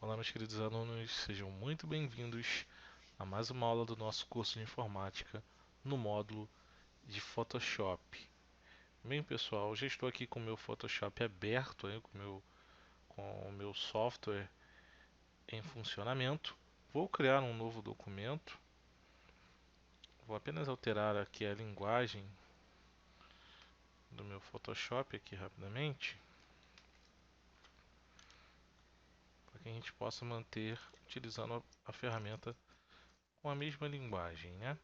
Olá, meus queridos alunos, sejam muito bem-vindos a mais uma aula do nosso curso de informática no módulo de Photoshop. Bem, pessoal, já estou aqui com o meu Photoshop aberto, aí, com o meu software em funcionamento. Vou criar um novo documento. Vou apenas alterar aqui a linguagem do meu Photoshop aqui rapidamente, para que a gente possa manter utilizando a ferramenta com a mesma linguagem, né?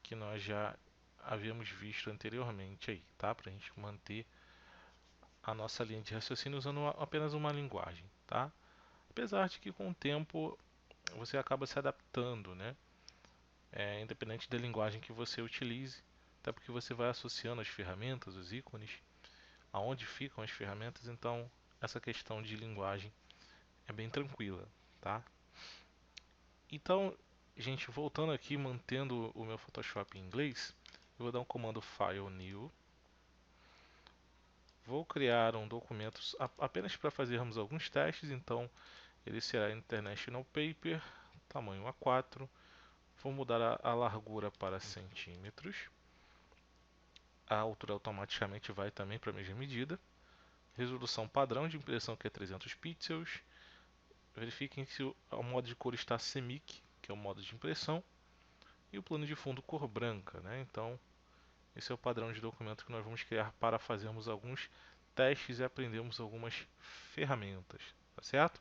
Que nós já havíamos visto anteriormente aí, tá? Para a gente manter a nossa linha de raciocínio usando apenas uma linguagem, tá? Apesar de que com o tempo você acaba se adaptando, né? Independente da linguagem que você utilize, até porque você vai associando as ferramentas, os ícones, aonde ficam as ferramentas, então essa questão de linguagem é bem tranquila, tá? Então, gente, voltando aqui, mantendo o meu Photoshop em inglês, eu vou dar um comando File New. Vou criar um documento apenas para fazermos alguns testes, então ele será International Paper, tamanho A4. Vou mudar a largura para centímetros. A altura automaticamente vai também para a mesma medida. Resolução padrão de impressão que é 300 pixels. Verifiquem se o modo de cor está CMYK, que é o modo de impressão. E o plano de fundo cor branca, né? Então, esse é o padrão de documento que nós vamos criar para fazermos alguns testes e aprendermos algumas ferramentas, tá certo?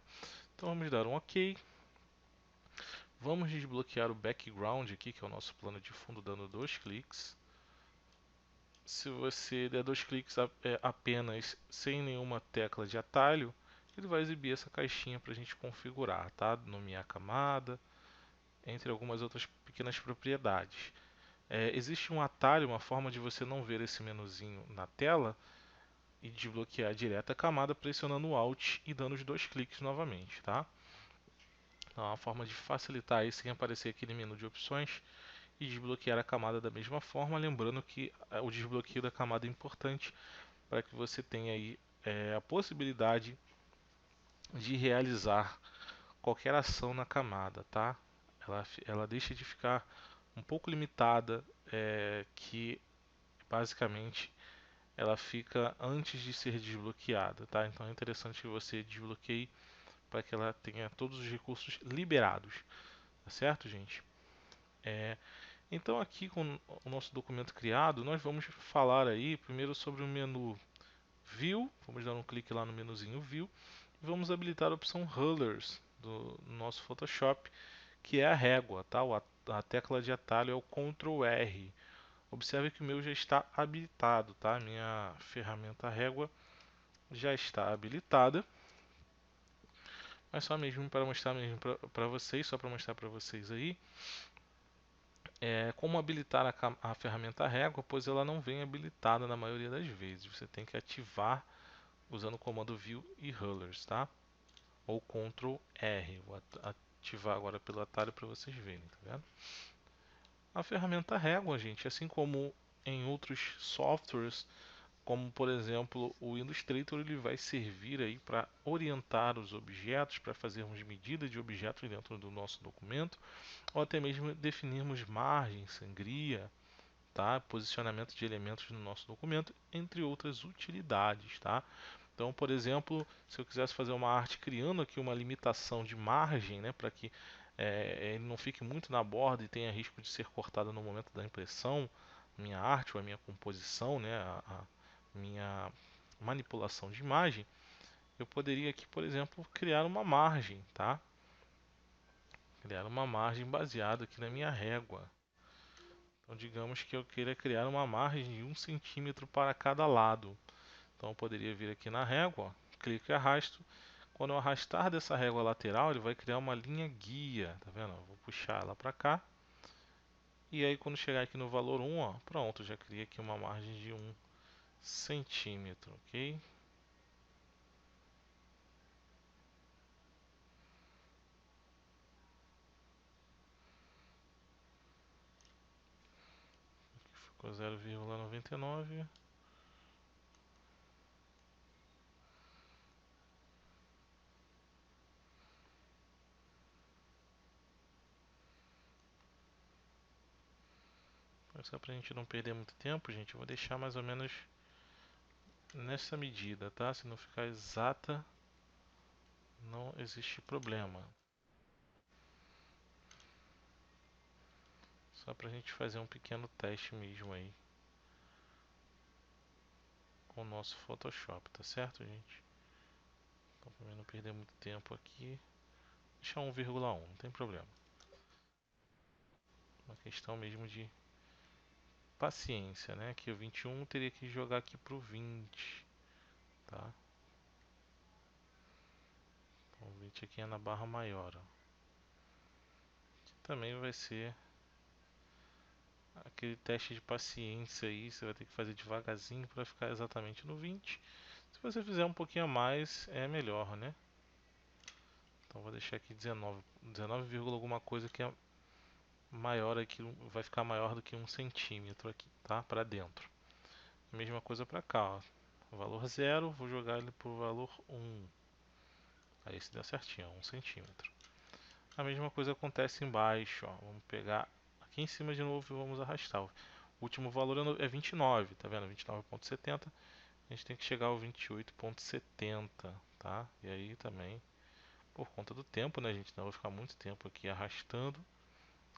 Então vamos dar um OK. Vamos desbloquear o background aqui, que é o nosso plano de fundo, dando dois cliques. Se você der dois cliques apenas sem nenhuma tecla de atalho, ele vai exibir essa caixinha para a gente configurar, tá? Nomear camada, entre algumas outras pequenas propriedades. Existe um atalho, uma forma de você não ver esse menuzinho na tela e desbloquear direto a camada pressionando o Alt e dando os dois cliques novamente, tá? Então, é uma forma de facilitar isso sem aparecer aquele menu de opções e desbloquear a camada da mesma forma, lembrando que o desbloqueio da camada é importante para que você tenha aí a possibilidade de realizar qualquer ação na camada, tá? Ela deixa de ficar um pouco limitada, que basicamente ela fica antes de ser desbloqueada, tá? Então é interessante que você desbloqueie para que ela tenha todos os recursos liberados, tá certo, gente? Então aqui com o nosso documento criado, nós vamos falar aí primeiro sobre o menu View, vamos dar um clique lá no menuzinho View e vamos habilitar a opção Rulers do nosso Photoshop, que é a régua, tá? A tecla de atalho é o Ctrl R. Observe que o meu já está habilitado, tá? Minha ferramenta régua já está habilitada, mas só mesmo para mostrar mesmo para vocês, só para mostrar para vocês aí, como habilitar a ferramenta régua, pois ela não vem habilitada na maioria das vezes. Você tem que ativar usando o comando View e Rulers, tá? Ou Ctrl R. Vou ativar agora pelo atalho para vocês verem, tá vendo? A ferramenta régua, gente, assim como em outros softwares, como por exemplo o Illustrator, ele vai servir aí para orientar os objetos, para fazermos medida de objetos dentro do nosso documento, ou até mesmo definirmos margem, sangria, tá? Posicionamento de elementos no nosso documento, entre outras utilidades, tá? Então, por exemplo, se eu quisesse fazer uma arte criando aqui uma limitação de margem, né, para que ele não fique muito na borda e tenha risco de ser cortada no momento da impressão, minha arte ou a minha composição, né, a minha manipulação de imagem, eu poderia aqui, por exemplo, criar uma margem, tá? Criar uma margem baseada aqui na minha régua. Então, digamos que eu queira criar uma margem de 1 cm para cada lado. Então, eu poderia vir aqui na régua, clico e arrasto. Quando eu arrastar dessa régua lateral, ele vai criar uma linha guia, tá vendo? Eu vou puxar ela para cá. E aí, quando chegar aqui no valor 1, ó, pronto, já criei aqui uma margem de 1 cm, ok? Ficou 0,99. Só para a gente não perder muito tempo, gente, eu vou deixar mais ou menos nessa medida, tá? Se não ficar exata, não existe problema. Só pra gente fazer um pequeno teste mesmo aí com o nosso Photoshop, tá certo, gente? Então, pra mim não perder muito tempo aqui, deixar 1,1, não tem problema. Uma questão mesmo de paciência, né? Que o 21 teria que jogar aqui pro 20, tá? Então, o 20 aqui é na barra maior, ó. Também vai ser aquele teste de paciência aí, você vai ter que fazer devagarzinho para ficar exatamente no 20. Se você fizer um pouquinho a mais, é melhor, né? Então vou deixar aqui 19, 19, alguma coisa que é maior aqui, vai ficar maior do que 1 centímetro aqui, tá? Para dentro. Mesma coisa para cá, ó. Valor 0, vou jogar ele pro valor 1. Aí se dá certinho, 1 centímetro. A mesma coisa acontece embaixo, ó. Vamos pegar aqui em cima de novo e vamos arrastar. O último valor é 29, tá vendo? 29,70. A gente tem que chegar ao 28,70, tá? E aí também, por conta do tempo, né, gente? Não vou ficar muito tempo aqui arrastando.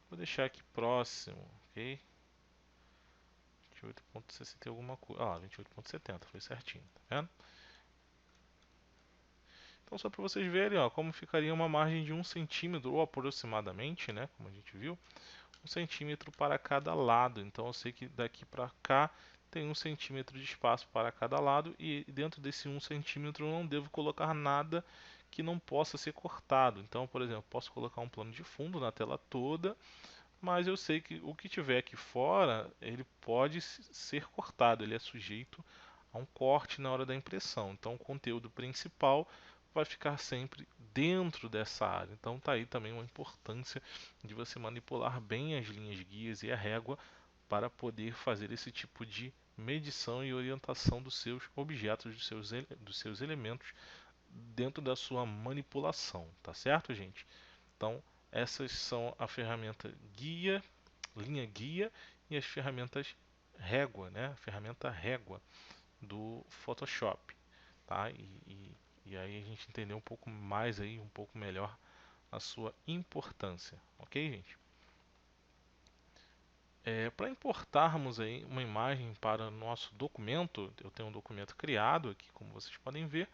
Vou deixar aqui próximo, ok? 28,60 alguma coisa. Ah, 28,70, foi certinho, tá vendo? Então só para vocês verem, ó, como ficaria uma margem de 1 centímetro, ou aproximadamente, né? Como a gente viu, 1 centímetro para cada lado. Então eu sei que daqui para cá tem 1 centímetro de espaço para cada lado, e dentro desse 1 centímetro eu não devo colocar nada que não possa ser cortado. Então, por exemplo, posso colocar um plano de fundo na tela toda, mas eu sei que o que tiver aqui fora, ele pode ser cortado, ele é sujeito a um corte na hora da impressão. Então, o conteúdo principal vai ficar sempre dentro dessa área. Então, tá aí também uma importância de você manipular bem as linhas guias e a régua para poder fazer esse tipo de medição e orientação dos seus objetos, dos seus elementos dentro da sua manipulação, tá certo, gente? Então, essas são a ferramenta guia, linha guia, e as ferramentas régua, né? A ferramenta régua do Photoshop, tá? E aí a gente entendeu um pouco mais aí, um pouco melhor a sua importância, ok, gente? Para importarmos aí uma imagem para o nosso documento, eu tenho um documento criado aqui, como vocês podem ver,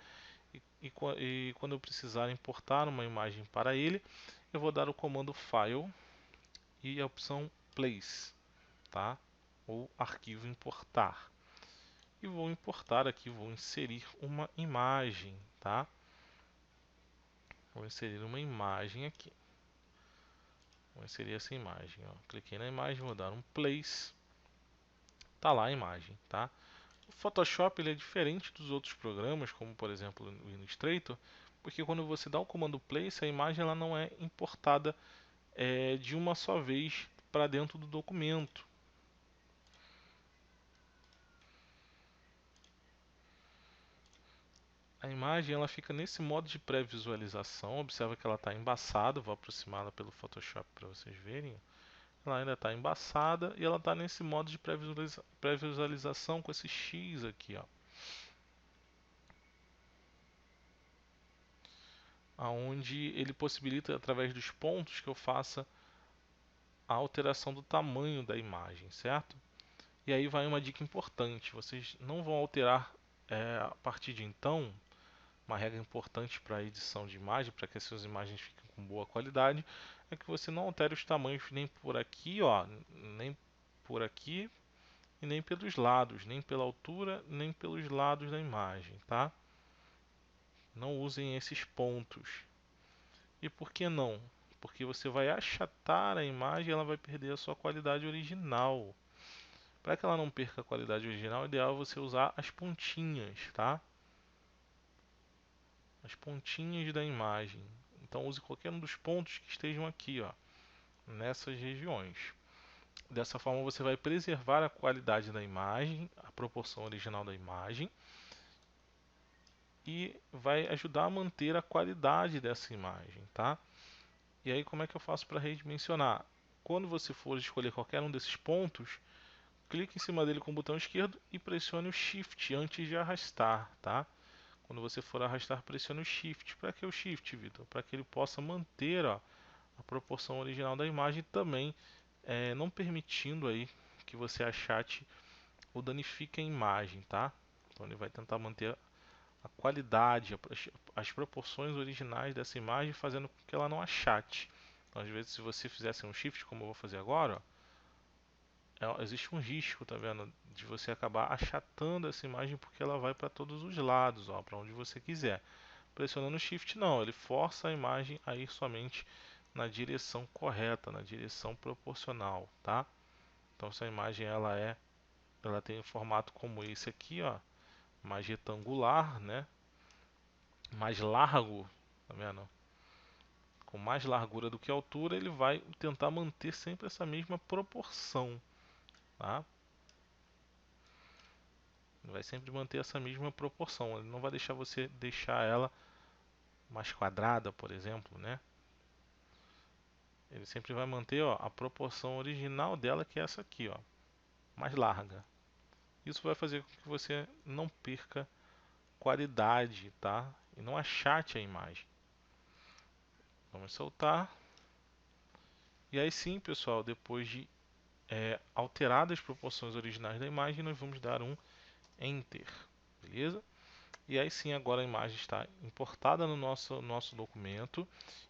e quando eu precisar importar uma imagem para ele, eu vou dar o comando File e a opção Place, tá? Ou arquivo importar. E vou importar aqui, vou inserir uma imagem, tá? Vou inserir uma imagem aqui. Vou inserir essa imagem, ó. Cliquei na imagem, vou dar um Place. Tá lá a imagem, tá? O Photoshop ele é diferente dos outros programas, como por exemplo o Illustrator, porque quando você dá o comando Place, a imagem ela não é importada de uma só vez para dentro do documento. A imagem ela fica nesse modo de pré-visualização. Observa que ela está embaçada. Vou aproximá-la pelo Photoshop para vocês verem. Ela ainda está embaçada e ela está nesse modo de pré-visualização com esse X aqui, ó, aonde ele possibilita através dos pontos que eu faça a alteração do tamanho da imagem, certo? E aí vai uma dica importante: vocês não vão alterar a partir de então. Uma regra importante para a edição de imagem, para que as suas imagens fiquem com boa qualidade, é que você não altere os tamanhos nem por aqui, ó, nem por aqui e nem pelos lados, nem pela altura, nem pelos lados da imagem, tá? Não usem esses pontos. E por que não? Porque você vai achatar a imagem e ela vai perder a sua qualidade original. Para que ela não perca a qualidade original, é ideal você usar as pontinhas, tá? As pontinhas da imagem. Então use qualquer um dos pontos que estejam aqui, ó, nessas regiões. Dessa forma você vai preservar a qualidade da imagem, a proporção original da imagem, e vai ajudar a manter a qualidade dessa imagem, tá? E aí como é que eu faço para redimensionar? Quando você for escolher qualquer um desses pontos, clique em cima dele com o botão esquerdo e pressione o Shift antes de arrastar, tá? Quando você for arrastar, pressione o Shift. Para que o Shift, Vitor? Para que ele possa manter, ó, a proporção original da imagem também, não permitindo aí que você achate ou danifique a imagem, tá? Então ele vai tentar manter a qualidade, as proporções originais dessa imagem, fazendo com que ela não achate. Então, às vezes, se você fizesse um shift, como eu vou fazer agora, ó, existe um risco, tá vendo, de você acabar achatando essa imagem porque ela vai para todos os lados, ó, para onde você quiser. Pressionando o shift, não, ele força a imagem a ir somente na direção correta, na direção proporcional, tá? Então, se a imagem ela tem um formato como esse aqui, ó, mais retangular, né? Mais largo, tá vendo? Com mais largura do que altura, ele vai tentar manter sempre essa mesma proporção, tá? Ele vai sempre manter essa mesma proporção. Ele não vai deixar você deixar ela mais quadrada, por exemplo, né? Ele sempre vai manter, ó, a proporção original dela, que é essa aqui, ó, mais larga. Isso vai fazer com que você não perca qualidade, tá? E não achate a imagem. Vamos soltar. E aí sim, pessoal, depois de alterar as proporções originais da imagem, nós vamos dar um Enter, beleza? E aí sim, agora a imagem está importada no nosso documento.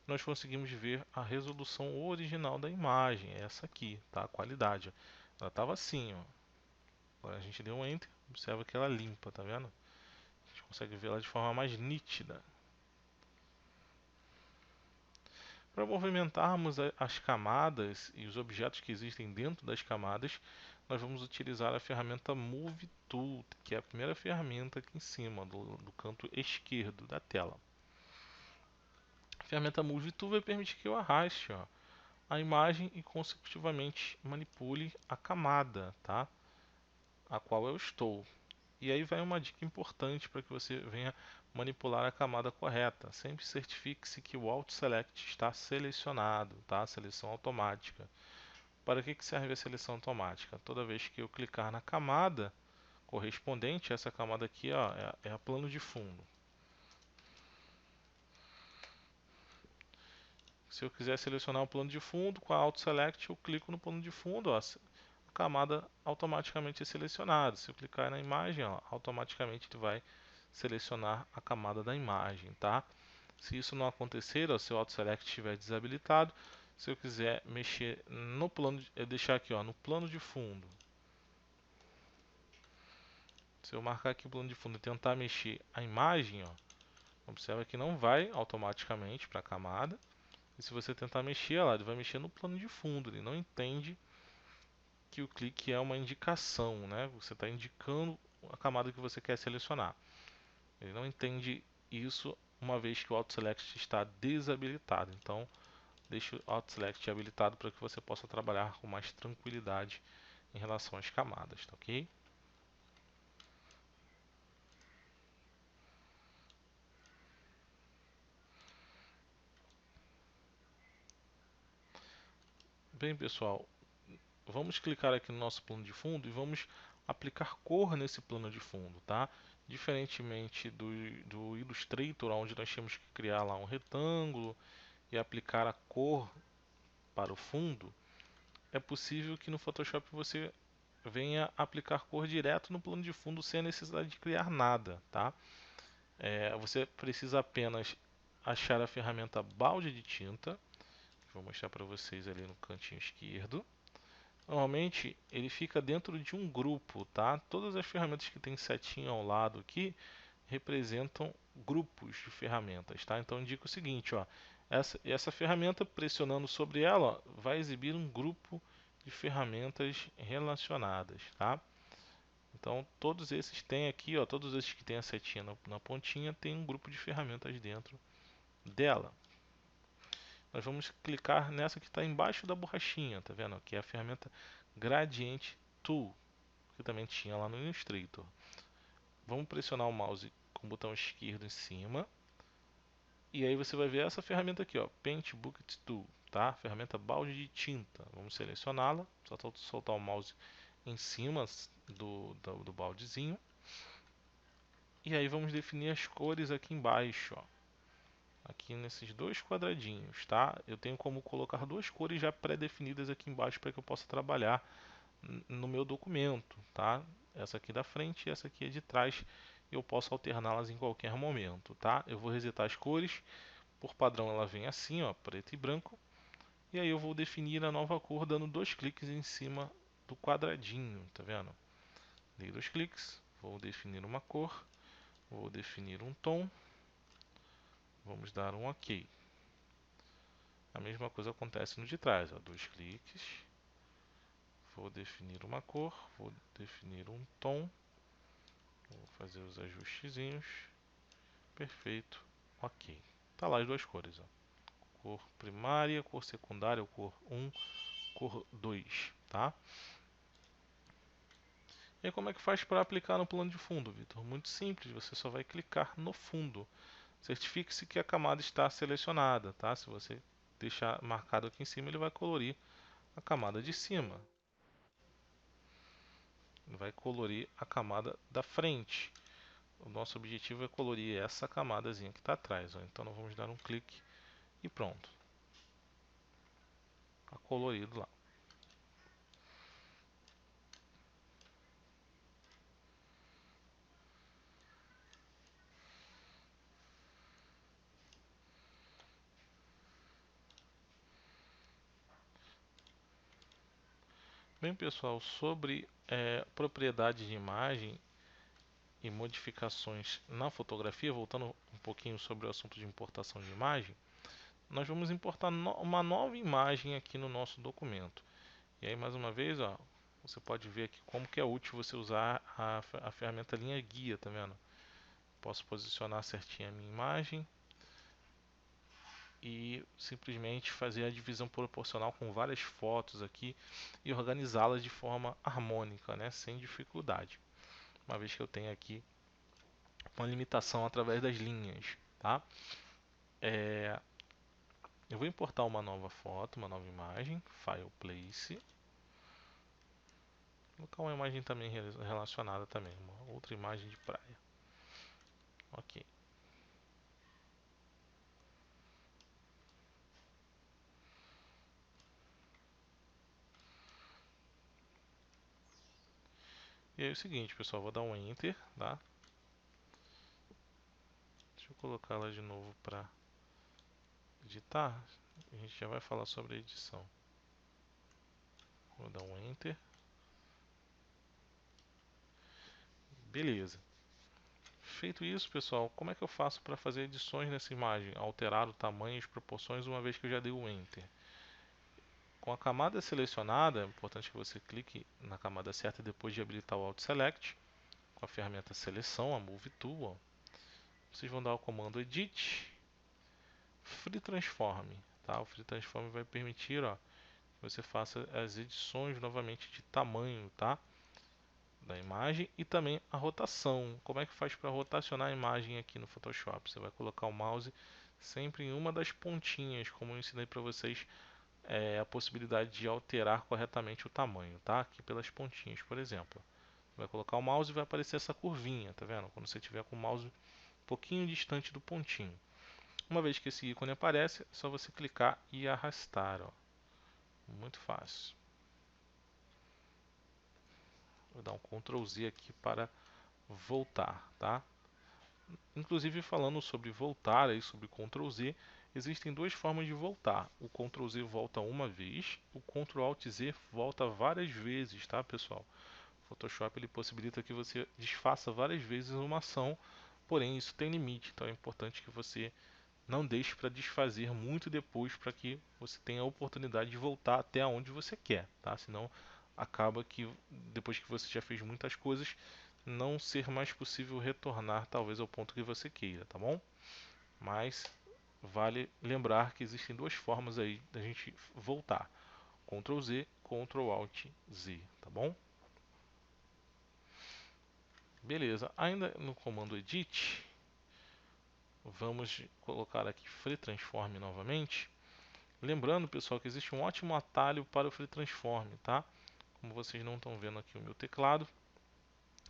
Nós conseguimos ver a resolução original da imagem, essa aqui, tá? A qualidade. Ela estava assim, ó. Agora a gente deu um Enter, observa que ela é limpa, tá vendo? A gente consegue ver ela de forma mais nítida. Para movimentarmos as camadas e os objetos que existem dentro das camadas, nós vamos utilizar a ferramenta Move Tool, que é a primeira ferramenta aqui em cima, do canto esquerdo da tela. A ferramenta Move Tool vai permitir que eu arraste, ó, a imagem e consecutivamente manipule a camada, tá? A qual eu estou. E aí vai uma dica importante para que você venha manipular a camada correta. Sempre certifique-se que o Alt Select está selecionado, tá? Seleção automática. Para que serve a seleção automática? Toda vez que eu clicar na camada correspondente, essa camada aqui, ó, é a plano de fundo. Se eu quiser selecionar o plano de fundo, com a Alt Select eu clico no plano de fundo, ó, a camada automaticamente é selecionada. Se eu clicar na imagem, ó, automaticamente ele vai selecionar a camada da imagem, tá? Se isso não acontecer, ó, se o Auto Select estiver desabilitado, se eu quiser mexer no plano, deixar aqui, ó, no plano de fundo. Se eu marcar aqui o plano de fundo e tentar mexer a imagem, ó, observa que não vai automaticamente para a camada. E se você tentar mexer, ó, ele vai mexer no plano de fundo. Ele não entende que o clique é uma indicação, né? Você está indicando a camada que você quer selecionar. Ele não entende isso uma vez que o Auto Select está desabilitado. Então, deixe o Auto Select habilitado para que você possa trabalhar com mais tranquilidade em relação às camadas, tá ok? Bem, pessoal, vamos clicar aqui no nosso plano de fundo e vamos aplicar cor nesse plano de fundo, tá? Diferentemente do Illustrator, onde nós temos que criar lá um retângulo e aplicar a cor para o fundo, é possível que no Photoshop você venha aplicar cor direto no plano de fundo sem a necessidade de criar nada, tá? Você precisa apenas achar a ferramenta balde de tinta. Vou mostrar para vocês ali no cantinho esquerdo. Normalmente ele fica dentro de um grupo, tá? Todas as ferramentas que tem setinha ao lado aqui representam grupos de ferramentas, tá? Então indica o seguinte, ó, essa ferramenta, pressionando sobre ela, ó, vai exibir um grupo de ferramentas relacionadas, tá? Então todos esses têm aqui, ó, todos esses que tem a setinha na pontinha tem um grupo de ferramentas dentro dela. Nós vamos clicar nessa que está embaixo da borrachinha, tá vendo? Que é a ferramenta Gradient Tool, que também tinha lá no Illustrator. Vamos pressionar o mouse com o botão esquerdo em cima. E aí você vai ver essa ferramenta aqui, ó, Paint Bucket Tool, tá? Ferramenta balde de tinta. Vamos selecioná-la, só soltar o mouse em cima do baldezinho. E aí vamos definir as cores aqui embaixo, ó. Aqui nesses dois quadradinhos, tá? Eu tenho como colocar duas cores já pré-definidas aqui embaixo para que eu possa trabalhar no meu documento, tá? Essa aqui da frente e essa aqui é de trás. Eu posso alterná-las em qualquer momento, tá? Eu vou resetar as cores. Por padrão ela vem assim, ó, preto e branco. E aí eu vou definir a nova cor dando dois cliques em cima do quadradinho, tá vendo? Dei dois cliques, vou definir uma cor, vou definir um tom, vamos dar um OK. A mesma coisa acontece no de trás, ó, dois cliques, vou definir uma cor, vou definir um tom, vou fazer os ajustezinhos, perfeito, OK. Tá lá as duas cores, ó. Cor primária, cor secundária, cor 1, cor 2, tá? E aí, como é que faz para aplicar no plano de fundo, Vitor? Muito simples, você só vai clicar no fundo. Certifique-se que a camada está selecionada, tá? Se você deixar marcado aqui em cima, ele vai colorir a camada de cima. Ele vai colorir a camada da frente. O nosso objetivo é colorir essa camadazinha que está atrás, ó. Então nós vamos dar um clique e pronto. Está colorido lá. Bem, pessoal, sobre propriedade de imagem e modificações na fotografia, voltando um pouquinho sobre o assunto de importação de imagem, nós vamos importar uma nova imagem aqui no nosso documento. E aí, mais uma vez, ó, você pode ver aqui como que é útil você usar a ferramenta linha guia, tá vendo? Posso posicionar certinho a minha imagem e simplesmente fazer a divisão proporcional com várias fotos aqui e organizá-las de forma harmônica, né, sem dificuldade. Uma vez que eu tenho aqui uma limitação através das linhas, tá? Eu vou importar uma nova foto, uma nova imagem, File Place. Vou colocar uma imagem também relacionada também, uma outra imagem de praia. Ok. E aí é o seguinte, pessoal, vou dar um Enter, tá? Deixa eu colocar ela de novo para editar. A gente já vai falar sobre a edição. Vou dar um Enter. Beleza. Feito isso, pessoal, como é que eu faço para fazer edições nessa imagem? Alterar o tamanho e as proporções uma vez que eu já dei o Enter. Com a camada selecionada, é importante que você clique na camada certa depois de habilitar o Auto Select. Com a ferramenta Seleção, a Move Tool, ó, vocês vão dar o comando Edit, Free Transform. Tá? O Free Transform vai permitir, ó, que você faça as edições novamente de tamanho, tá? Da imagem e também a rotação. Como é que faz para rotacionar a imagem aqui no Photoshop? Você vai colocar o mouse sempre em uma das pontinhas, como eu ensinei para vocês, a possibilidade de alterar corretamente o tamanho, tá? Aqui pelas pontinhas, por exemplo. Vai colocar o mouse e vai aparecer essa curvinha, tá vendo? Quando você tiver com o mouse um pouquinho distante do pontinho. Uma vez que esse ícone aparece, é só você clicar e arrastar, ó. Muito fácil. Vou dar um Ctrl Z aqui para voltar, tá? Inclusive falando sobre voltar e sobre Ctrl Z, existem duas formas de voltar. O Ctrl Z volta uma vez, o Ctrl Alt Z volta várias vezes, tá, pessoal? O Photoshop ele possibilita que você desfaça várias vezes uma ação, porém isso tem limite, então é importante que você não deixe para desfazer muito depois para que você tenha a oportunidade de voltar até onde você quer, tá? Senão acaba que depois que você já fez muitas coisas, não ser mais possível retornar talvez ao ponto que você queira, tá bom? Mas vale lembrar que existem duas formas aí da gente voltar: Ctrl Z, Ctrl Alt Z, tá bom? Beleza, ainda no comando Edit, vamos colocar aqui Free Transform novamente. Lembrando, pessoal, que existe um ótimo atalho para o Free Transform, tá? Como vocês não estão vendo aqui o meu teclado,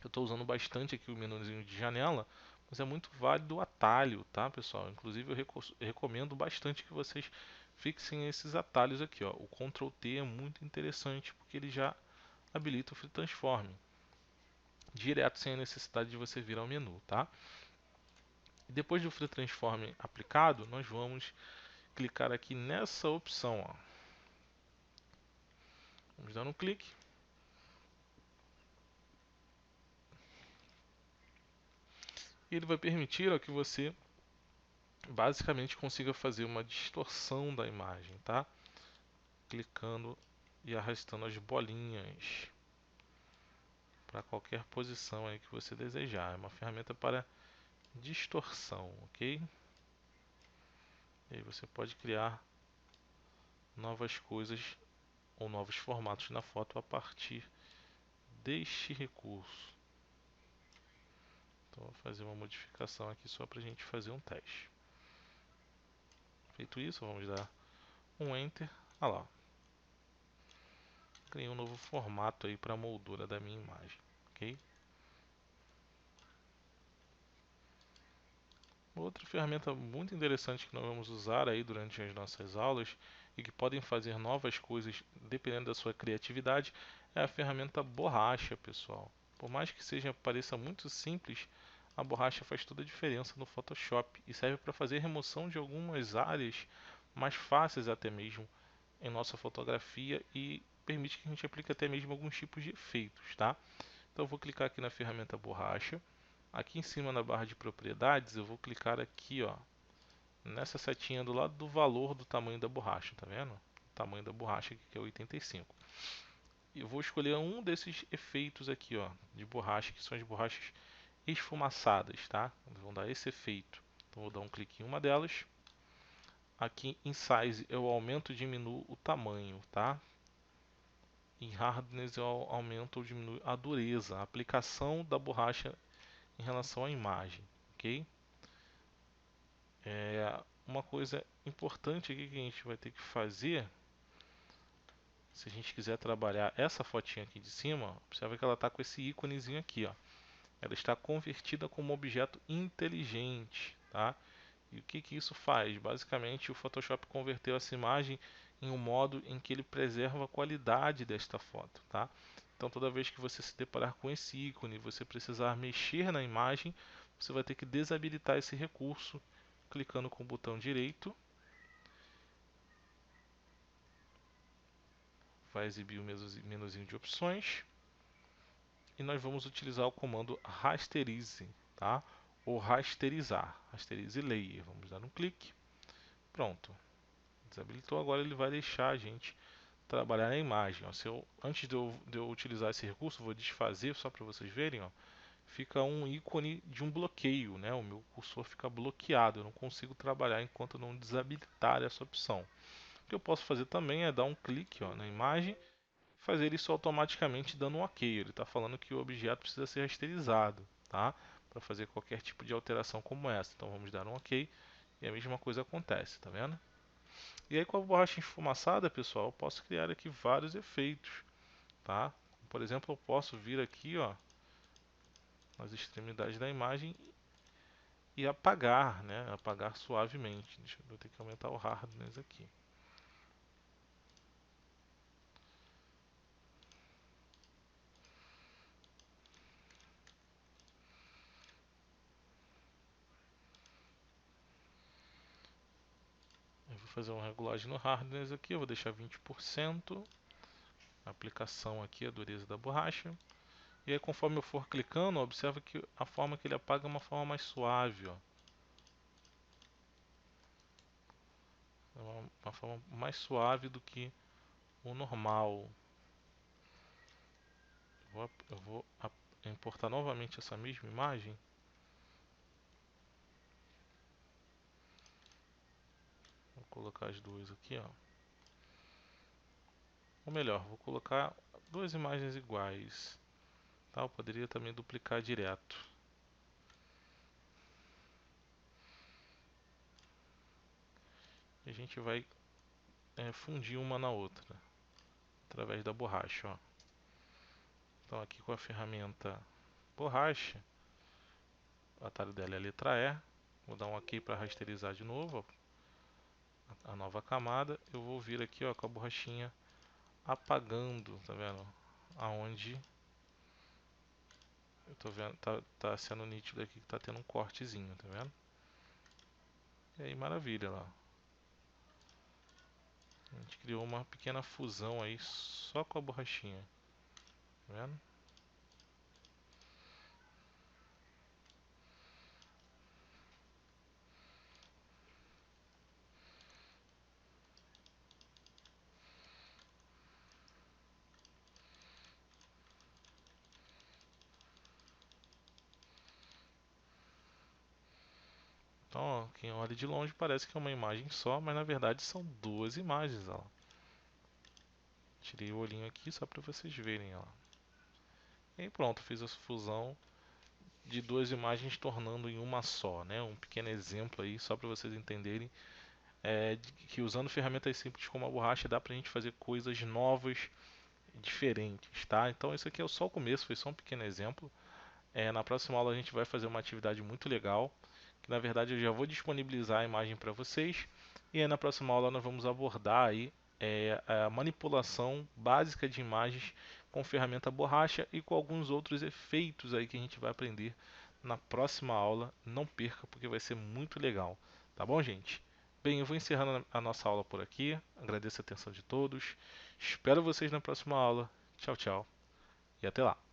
eu estou usando bastante aqui o menuzinho de janela, mas é muito válido o atalho, tá, pessoal? Inclusive eu recomendo bastante que vocês fixem esses atalhos aqui, ó. O Ctrl T é muito interessante porque ele já habilita o Free Transform direto sem a necessidade de você vir ao menu, tá? E depois do Free Transform aplicado, nós vamos clicar aqui nessa opção, ó. Vamos dar um clique. E ele vai permitir, ó, que você basicamente consiga fazer uma distorção da imagem, tá? Clicando e arrastando as bolinhas para qualquer posição aí que você desejar. É uma ferramenta para distorção, ok? E aí você pode criar novas coisas ou novos formatos na foto a partir deste recurso. Então vou fazer uma modificação aqui só para a gente fazer um teste. Feito isso, vamos dar um Enter. Olha lá, criei um novo formato aí para a moldura da minha imagem, ok? Outra ferramenta muito interessante que nós vamos usar aí durante as nossas aulas e que podem fazer novas coisas dependendo da sua criatividade é a ferramenta borracha, pessoal. Por mais que pareça muito simples, a borracha faz toda a diferença no Photoshop e serve para fazer remoção de algumas áreas mais fáceis até mesmo em nossa fotografia e permite que a gente aplique até mesmo alguns tipos de efeitos, tá? Então eu vou clicar aqui na ferramenta borracha. Aqui em cima na barra de propriedades, eu vou clicar aqui, ó, nessa setinha do lado do valor do tamanho da borracha, tá vendo? O tamanho da borracha aqui que é 85. E eu vou escolher um desses efeitos aqui, ó, de borracha, que são as borrachas esfumaçadas, tá? Vão dar esse efeito. Então vou dar um clique em uma delas. Aqui em Size eu aumento e diminuo o tamanho, tá? Em Hardness eu aumento ou diminuo a dureza, a aplicação da borracha em relação à imagem, ok? Uma coisa importante aqui que a gente vai ter que fazer, se a gente quiser trabalhar essa fotinha aqui de cima, observa que ela está com esse íconezinho aqui, ó. Ela está convertida como objeto inteligente, tá? E o que que isso faz? Basicamente, o Photoshop converteu essa imagem em um modo em que ele preserva a qualidade desta foto, tá? Então, toda vez que você se deparar com esse ícone e você precisar mexer na imagem, você vai ter que desabilitar esse recurso clicando com o botão direito. Vai exibir o menuzinho de opções e nós vamos utilizar o comando rasterize, tá? Ou rasterizar, rasterize layer. Vamos dar um clique, pronto, desabilitou. Agora ele vai deixar a gente trabalhar na imagem. Ó. Antes de eu utilizar esse recurso, vou desfazer só para vocês verem. Ó. Fica um ícone de um bloqueio, né? O meu cursor fica bloqueado, eu não consigo trabalhar enquanto não desabilitar essa opção. O que eu posso fazer também é dar um clique, ó, na imagem, fazer isso automaticamente dando um OK. Ele está falando que o objeto precisa ser rasterizado, tá? Para fazer qualquer tipo de alteração como essa. Então vamos dar um OK e a mesma coisa acontece, tá vendo? E aí com a borracha esfumaçada, pessoal, eu posso criar aqui vários efeitos, tá? Por exemplo, eu posso vir aqui, ó, nas extremidades da imagem e apagar, né? Apagar suavemente. Deixa eu ter que aumentar o hardness aqui. Eu vou fazer uma regulagem no hardness aqui, eu vou deixar 20%. Aplicação aqui, a dureza da borracha. E aí conforme eu for clicando, observa que a forma que ele apaga é uma forma mais suave, ó. É uma forma mais suave do que o normal. Eu vou importar novamente essa mesma imagem. Vou colocar as duas aqui, ó. Ou melhor, vou colocar duas imagens iguais. Tá? Eu poderia também duplicar direto. E a gente vai fundir uma na outra através da borracha, ó. Então aqui com a ferramenta borracha, o atalho dela é a letra E. Vou dar um OK para rasterizar de novo ó, a nova camada. Eu vou vir aqui ó, com a borrachinha apagando, tá vendo? Aonde eu tô vendo, tá sendo nítido aqui que tá tendo um cortezinho, tá vendo? E aí maravilha lá. A gente criou uma pequena fusão aí só com a borrachinha, tá vendo? Então, ó, quem olha de longe parece que é uma imagem só, mas na verdade são duas imagens, ó. Tirei o olhinho aqui só para vocês verem, ó. E aí pronto, fiz a fusão de duas imagens tornando em uma só, né? Um pequeno exemplo aí só para vocês entenderem que usando ferramentas simples como a borracha dá pra gente fazer coisas novas, diferentes, tá? Então isso aqui é só o começo, foi só um pequeno exemplo. Na próxima aula a gente vai fazer uma atividade muito legal, que na verdade eu já vou disponibilizar a imagem para vocês. E aí na próxima aula nós vamos abordar aí a manipulação básica de imagens com ferramenta borracha e com alguns outros efeitos aí que a gente vai aprender na próxima aula. Não perca porque vai ser muito legal, tá bom, gente? Bem, eu vou encerrando a nossa aula por aqui. Agradeço a atenção de todos. Espero vocês na próxima aula. Tchau, tchau e até lá.